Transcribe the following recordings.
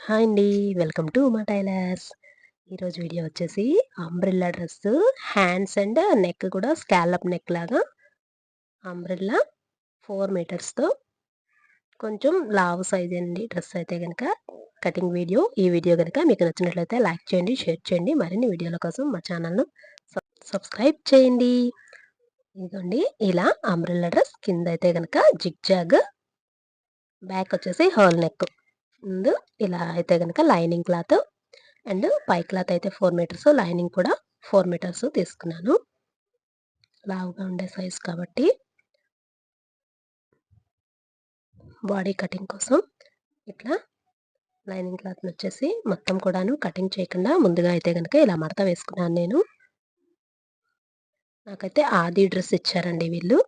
Hi అండి. Welcome to Uma tailors. ఈరోజు video వచ్చేసి umbrella dress hands and neck కూడా స్కాలప్ నెక్ లాగా అంబ్రెల్లా 4 మీటర్స్తో కొంచెం లావు సైజ్ అండి డ్రెస్ అయితే కనుక కటింగ్ వీడియో. ఈ వీడియో కనుక మీకు నచ్చినట్లయితే లైక్ చేయండి, షేర్ చేయండి. మరిన్ని వీడియోల కోసం మా ఛానల్ను సబ్స్క్రైబ్ చేయండి. ఇదిగోండి ఇలా అంబ్రెల్లా డ్రెస్ కింద అయితే కనుక జిగ్జాగ్, బ్యాక్ వచ్చేసి హోల్ నెక్. ముందు ఇలా అయితే కనుక లైనింగ్ క్లాత్ అండ్ పై క్లాత్ అయితే 4 మీటర్స్, లైనింగ్ కూడా 4 మీటర్స్ తీసుకున్నాను. లావుగా ఉండే సైజ్ కాబట్టి బాడీ కటింగ్ కోసం ఇట్లా లైనింగ్ క్లాత్ని వచ్చేసి మొత్తం కూడాను కటింగ్ చేయకుండా ముందుగా అయితే కనుక ఇలా మడత వేసుకున్నాను నేను. నాకైతే ఆది డ్రెస్ ఇచ్చారండి వీళ్ళు.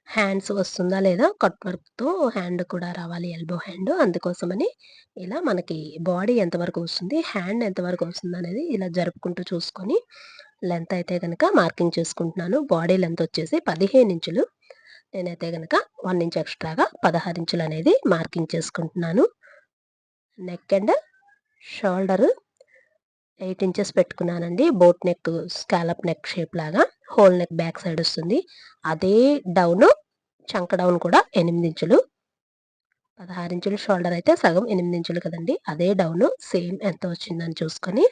హ్యాండ్స్ వస్తుందా లేదా, కట్ వర్క్తో హ్యాండ్ కూడా రావాలి, ఎల్బో హ్యాండ్. అందుకోసమని ఇలా మనకి బాడీ ఎంతవరకు వస్తుంది, హ్యాండ్ ఎంతవరకు వస్తుంది అనేది ఇలా జరుపుకుంటూ చూసుకొని లెంత్ అయితే కనుక మార్కింగ్ చేసుకుంటున్నాను. బాడీ లెంత్ వచ్చేసి 15 ఇంచులు. నేనైతే కనుక 1 ఇంచ్ ఎక్స్ట్రాగా 16 ఇంచులు అనేది మార్కింగ్ చేసుకుంటున్నాను. నెక్ అండ్ షోల్డర్ 8 ఇంచెస్ పెట్టుకున్నానండి. Boat neck, scallop neck shape లాగా హోల్ నెక్ బ్యాక్ సైడ్ వస్తుంది. అదే డౌన్ చంక డౌన్ కూడా 8 ఇంచులు. 16 ఇంచులు షోల్డర్ అయితే సగం 8 ఇంచులు కదండి. అదే డౌన్ సేమ్ ఎంత వచ్చిందని చూసుకొని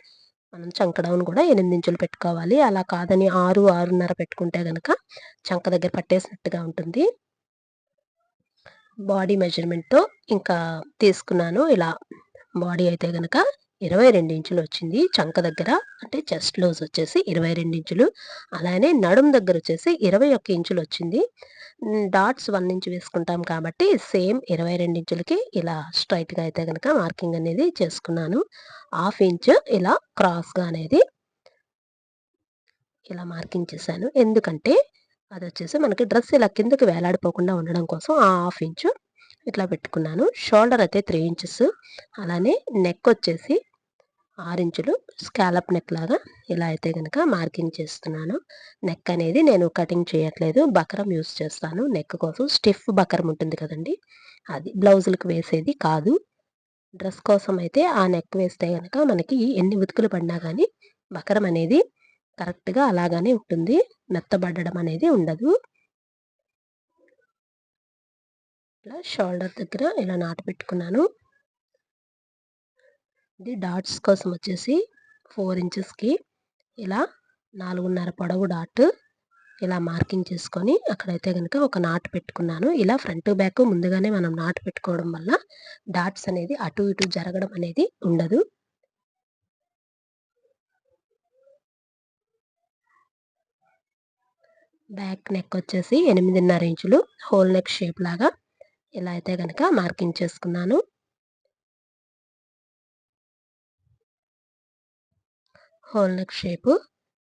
మనం చంక డౌన్ కూడా 8 ఇంచులు పెట్టుకోవాలి. అలా కాదని 6, 6.5 పెట్టుకుంటే గనక చంక దగ్గర పట్టేసినట్టుగా ఉంటుంది. బాడీ మెజర్మెంట్తో ఇంకా తీసుకున్నాను. ఇలా బాడీ అయితే గనక 22 ఇంచులు వచ్చింది. చంక దగ్గర అంటే చెస్ట్ లూజ్ వచ్చేసి 22 ఇంచులు. అలానే నడుం దగ్గర వచ్చేసి 21 ఇంచులు వచ్చింది. డాట్స్ 1 ఇంచ్ వేసుకుంటాం కాబట్టి సేమ్ 22 ఇంచులకి ఇలా స్ట్రైట్గా అయితే కనుక మార్కింగ్ అనేది చేసుకున్నాను. 1/2 ఇంచ్ ఇలా క్రాస్గా అనేది ఇలా మార్కింగ్ చేశాను. ఎందుకంటే అది వచ్చేసి మనకి డ్రెస్ ఇలా కిందకి వేలాడిపోకుండా ఉండడం కోసం ఆ 1/2 ఇంచు ఇట్లా పెట్టుకున్నాను. షోల్డర్ అయితే 3 ఇంచెస్. అలానే నెక్ వచ్చేసి 6 ఇంచులు స్కాలప్ నెక్ లాగా ఇలా అయితే కనుక మార్కింగ్ చేస్తున్నాను. నెక్ అనేది నేను కటింగ్ చేయట్లేదు, బకరం యూస్ చేస్తాను నెక్ కోసం. స్టిఫ్ బకరం ఉంటుంది కదండి, అది బ్లౌజులకు వేసేది కాదు. డ్రెస్ కోసం అయితే ఆ నెక్ వేస్తే కనుక మనకి ఎన్ని ఉతుకులు పడినా కానీ బకరం అనేది కరెక్ట్గా అలాగానే ఉంటుంది, మెత్తబడడం అనేది ఉండదు. ఇలా షోల్డర్ దగ్గర ఇలా నాటు పెట్టుకున్నాను. ఇది డాట్స్ కోసం వచ్చేసి 4 ఇంచెస్కి ఇలా 4.5 పొడవు డాట్ ఇలా మార్కింగ్ చేసుకొని అక్కడైతే కనుక ఒక నాటు పెట్టుకున్నాను. ఇలా ఫ్రంట్ బ్యాక్ ముందుగానే మనం నాటు పెట్టుకోవడం వల్ల డాట్స్ అనేది అటు ఇటు జరగడం అనేది ఉండదు. బ్యాక్ నెక్ వచ్చేసి 8.5 ఇంచులు హోల్ నెక్ షేప్ లాగా ఇలా అయితే కనుక మార్కింగ్ చేసుకున్నాను. హోల్ నెక్ షేపు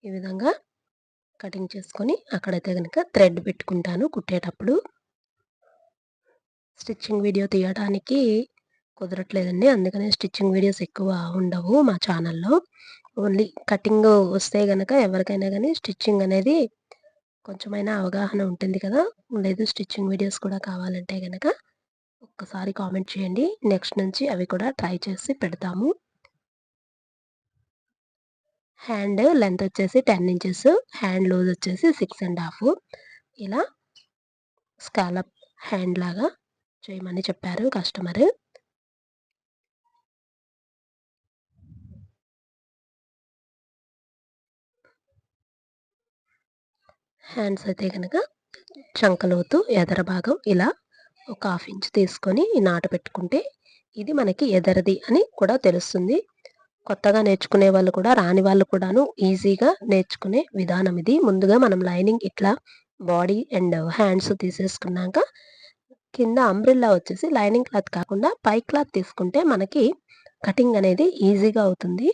ఈ విధంగా కటింగ్ చేసుకొని అక్కడైతే కనుక థ్రెడ్ పెట్టుకుంటాను కుట్టేటప్పుడు. స్టిచ్చింగ్ వీడియో తీయడానికి కుదరట్లేదండి, అందుకనే స్టిచ్చింగ్ వీడియోస్ ఎక్కువ ఉండవు మా ఛానల్లో. ఓన్లీ కటింగ్ వస్తే గనక ఎవరికైనా కానీ స్టిచ్చింగ్ అనేది కొంచెమైనా అవగాహన ఉంటుంది కదా. లేదు స్టిచ్చింగ్ వీడియోస్ కూడా కావాలంటే గనక ఒక్కసారి కామెంట్ చేయండి, నెక్స్ట్ నుంచి అవి కూడా ట్రై చేసి పెడతాము. హ్యాండ్ లెంత్ వచ్చేసి 10 ఇంచెస్, హ్యాండ్ లూజ్ వచ్చేసి 6.5. ఇలా స్కాలప్ హ్యాండ్ లాగా చేయమని చెప్పారు కస్టమర్. హ్యాండ్స్ అయితే కనుక చంకలోతు ఎదర భాగం ఇలా ఒక 1/2 ఇంచ్ తీసుకొని నాటు పెట్టుకుంటే ఇది మనకి ఎదరది అని కూడా తెలుస్తుంది. కొత్తగా నేర్చుకునే వాళ్ళు కూడా, రాని వాళ్ళు కూడాను ఈజీగా నేర్చుకునే విధానం ఇది. ముందుగా మనం లైనింగ్ ఇట్లా బాడీ అండ్ హ్యాండ్స్ తీసేసుకున్నాక కింద అంబ్రెల్లా వచ్చేసి లైనింగ్ క్లాత్ కాకుండా పై క్లాత్ తీసుకుంటే మనకి కటింగ్ అనేది ఈజీగా అవుతుంది.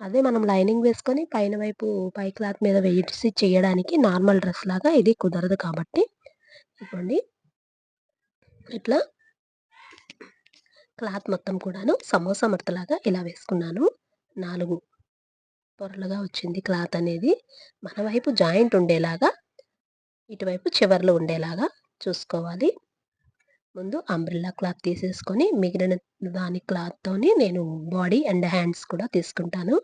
అదే మనం లైనింగ్ వేసుకొని పైన వైపు పై క్లాత్ మీద వేసి చేయడానికి నార్మల్ డ్రెస్ లాగా ఇది కుదరదు కాబట్టి ఇవ్వండి ఇట్లా క్లాత్ మొత్తం కూడాను సమోసా మడతలాగా ఇలా వేసుకున్నాను. 4 పొరలుగా వచ్చింది క్లాత్ అనేది. మన వైపు జాయింట్ ఉండేలాగా, ఇటువైపు చివర్లో ఉండేలాగా చూసుకోవాలి. ముందు అంబ్రెల్లా క్లాత్ తీసేసుకొని మిగిలిన దాని క్లాత్తోని నేను బాడీ అండ్ హ్యాండ్స్ కూడా తీసుకుంటాను.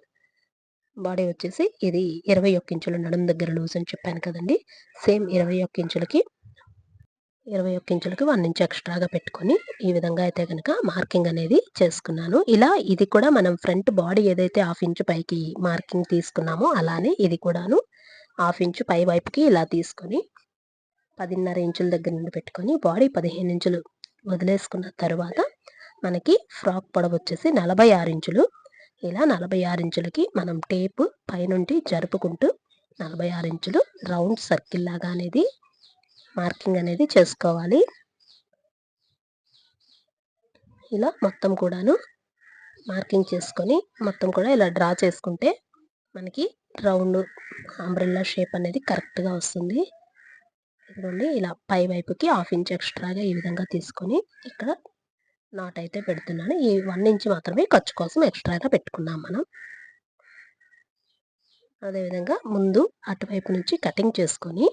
బాడీ వచ్చేసి ఇది 21 ఇంచుల నడుము దగ్గర లూజ్ అని చెప్పాను కదండీ! సేమ్ 21 ఇంచులకి 21 ఇంచులకి 1 ఇంచ్ ఎక్స్ట్రాగా పెట్టుకొని ఈ విధంగా అయితే గనక మార్కింగ్ అనేది చేసుకున్నాను. ఇలా ఇది కూడా మనం ఫ్రంట్ బాడీ ఏదైతే 1/2 ఇంచ్ పైకి మార్కింగ్ తీసుకున్నామో అలానే ఇది కూడాను 1/2 ఇంచ్ పై వైపుకి ఇలా తీసుకొని 10.5 ఇంచుల దగ్గర నుండి పెట్టుకొని బాడీ 15 ఇంచులు వదిలేసుకున్న తరువాత మనకి ఫ్రాక్ పొడవు వచ్చేసి 46 ఇంచులు. ఇలా 46 ఇంచులకి మనం టేపు పైనుండి జరుపుకుంటూ 46 ఇంచులు రౌండ్ సర్కిల్ లాగా అనేది మార్కింగ్ అనేది చేసుకోవాలి. ఇలా మొత్తం కూడాను మార్కింగ్ చేసుకొని మొత్తం కూడా ఇలా డ్రా చేసుకుంటే మనకి రౌండ్ అంబ్రెల్లా షేప్ అనేది కరెక్ట్గా వస్తుంది. ఇదిగోండి ఇలా పై వైపుకి 1/2 ఇంచ్ ఎక్స్ట్రాగా ఈ విధంగా తీసుకొని ఇక్కడ నాట్ అయితే పెడుతున్నాను. ఈ 1 ఇంచ్ మాత్రమే ఖర్చు కోసం ఎక్స్ట్రాగా పెట్టుకున్నాం మనం. అదేవిధంగా ముందు అటువైపు నుంచి కటింగ్ చేసుకొని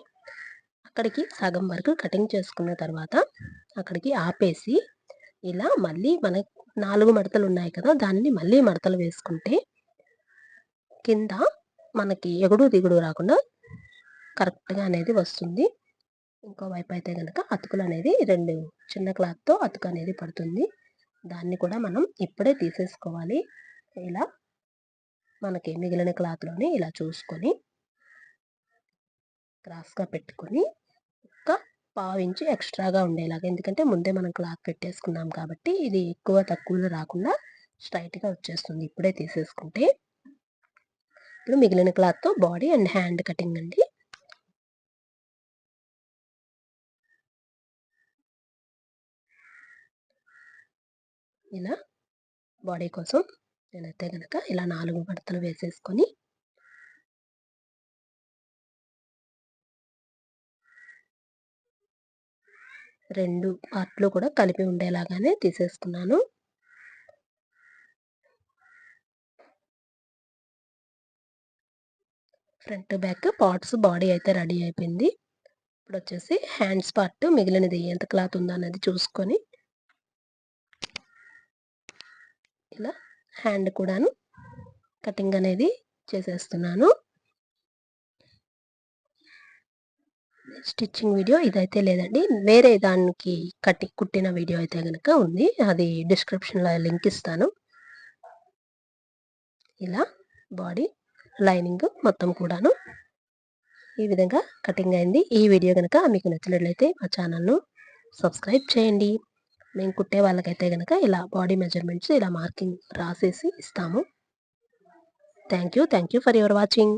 అక్కడికి సగం వరకు కటింగ్ చేసుకున్న తర్వాత అక్కడికి ఆపేసి ఇలా మళ్ళీ మన 4 మడతలు ఉన్నాయి కదా! దానిని మళ్ళీ మడతలు వేసుకుంటే కింద మనకి ఎగుడు దిగుడు రాకుండా కరెక్ట్‌గా అనేది వస్తుంది. ఇంకో వైపు అయితే గనక అతుకులు అనేది 2 చిన్న క్లాత్‌తో అతుకు అనేది పడుతుంది. దాన్ని కూడా మనం ఇప్పుడే తీసేసుకోవాలి. ఇలా మనకి మిగిలిన క్లాత్‌లోనే ఇలా చూసుకొని క్రాస్‌గా పెట్టుకొని ఒక పావు ఇంచు ఎక్స్ట్రాగా ఉండేలాగా, ఎందుకంటే ముందే మనం క్లాత్ పెట్టేసుకున్నాం కాబట్టి ఇది ఎక్కువ తక్కువలో రాకుండా స్ట్రైట్‌గా వచ్చేస్తుంది ఇప్పుడే తీసేసుకుంటే. ఇప్పుడు మిగిలిన క్లాత్‌తో బాడీ అండ్ హ్యాండ్ కటింగ్ అండి. ఇలా బాడీ కోసం నేనైతే గనక ఇలా 4 మడతలు వేసేసుకొని రెండు పార్ట్‌లు కూడా కలిపి ఉండేలాగానే తీసేసుకున్నాను. ఫ్రంట్ బ్యాక్ పార్ట్స్ బాడీ అయితే రెడీ అయిపోయింది. ఇప్పుడొచ్చేసి హ్యాండ్స్ పార్ట్ మిగిలినది ఎంత క్లాత్ ఉందో అనేది చూసుకొని ఇలా హ్యాండ్ కూడాను కటింగ్ అనేది చేసేస్తున్నాను. స్టిచ్చింగ్ వీడియో ఇదైతే లేదండి. వేరే దానికి కుట్టిన వీడియో అయితే గనక ఉంది. అది డిస్క్రిప్షన్‌లో లింక్ ఇస్తాను. ఇలా బాడీ లైనింగ్ మొత్తం కూడాను ఈ విధంగా కటింగ్ అయింది. ఈ వీడియో గనక మీకు నచ్చినట్లయితే మా ఛానల్‌ను సబ్స్క్రైబ్ చేయండి. మేము కుట్టే వాళ్ళకైతే గనక ఇలా బాడీ మెజర్‌మెంట్స్ ఇలా మార్కింగ్ రాసేసి ఇస్తాము. Thank you for your watching.